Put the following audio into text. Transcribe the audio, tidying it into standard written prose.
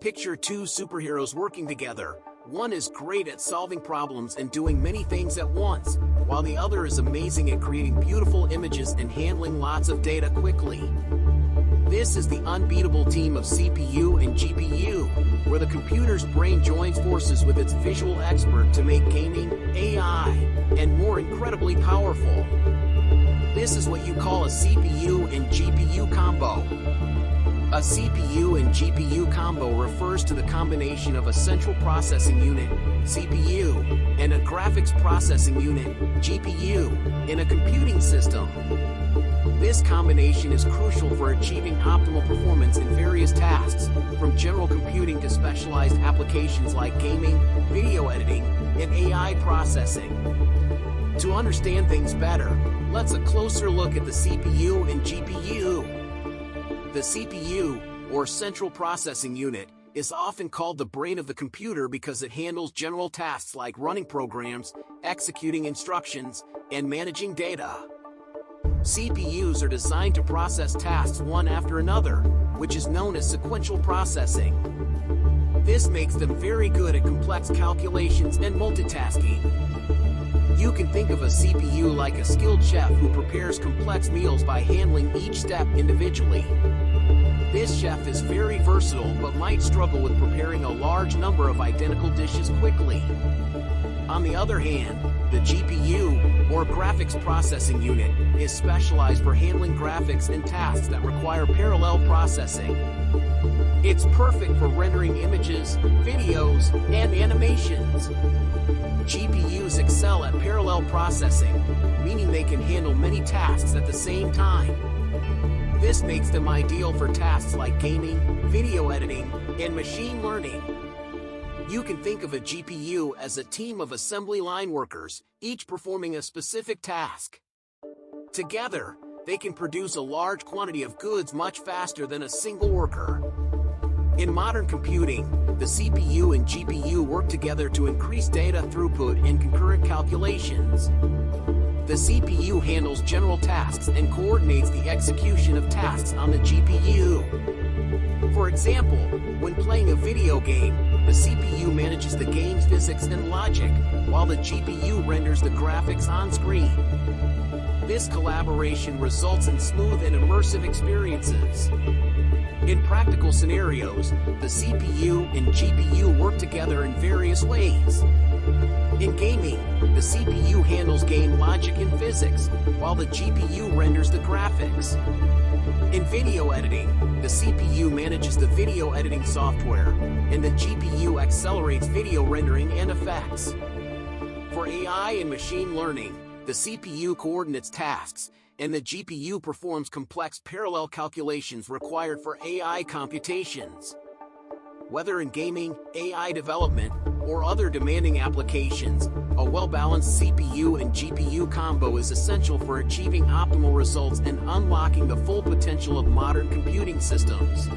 Picture two superheroes working together. One is great at solving problems and doing many things at once, while the other is amazing at creating beautiful images and handling lots of data quickly. This is the unbeatable team of CPU and GPU, where the computer's brain joins forces with its visual expert to make gaming, AI, and more incredibly powerful. This is what you call a CPU and GPU combo. A CPU and GPU combo refers to the combination of a central processing unit, CPU, and a graphics processing unit, GPU, in a computing system. This combination is crucial for achieving optimal performance in various tasks, from general computing to specialized applications like gaming, video editing, and AI processing. To understand things better, let's take a closer look at the CPU and GPU. The CPU, or Central Processing Unit, is often called the brain of the computer because it handles general tasks like running programs, executing instructions, and managing data. CPUs are designed to process tasks one after another, which is known as sequential processing. This makes them very good at complex calculations and multitasking. You can think of a CPU like a skilled chef who prepares complex meals by handling each step individually. This chef is very versatile but might struggle with preparing a large number of identical dishes quickly. On the other hand, the GPU, or Graphics Processing Unit, is specialized for handling graphics and tasks that require parallel processing. It's perfect for rendering images, videos, and animations. GPUs excel at parallel processing, meaning they can handle many tasks at the same time. This makes them ideal for tasks like gaming, video editing, and machine learning. You can think of a GPU as a team of assembly line workers, each performing a specific task. Together, they can produce a large quantity of goods much faster than a single worker. In modern computing, the CPU and GPU work together to increase data throughput and concurrent calculations. The CPU handles general tasks and coordinates the execution of tasks on the GPU. For example, when playing a video game, the CPU manages the game's physics and logic, while the GPU renders the graphics on screen. This collaboration results in smooth and immersive experiences. In practical scenarios, the CPU and GPU work together in various ways. In gaming, the CPU handles game logic and physics, while the GPU renders the graphics. In video editing, the CPU manages the video editing software, and the GPU accelerates video rendering and effects. For AI and machine learning, the CPU coordinates tasks, and the GPU performs complex parallel calculations required for AI computations. Whether in gaming, AI development, or other demanding applications, a well-balanced CPU and GPU combo is essential for achieving optimal results and unlocking the full potential of modern computing systems.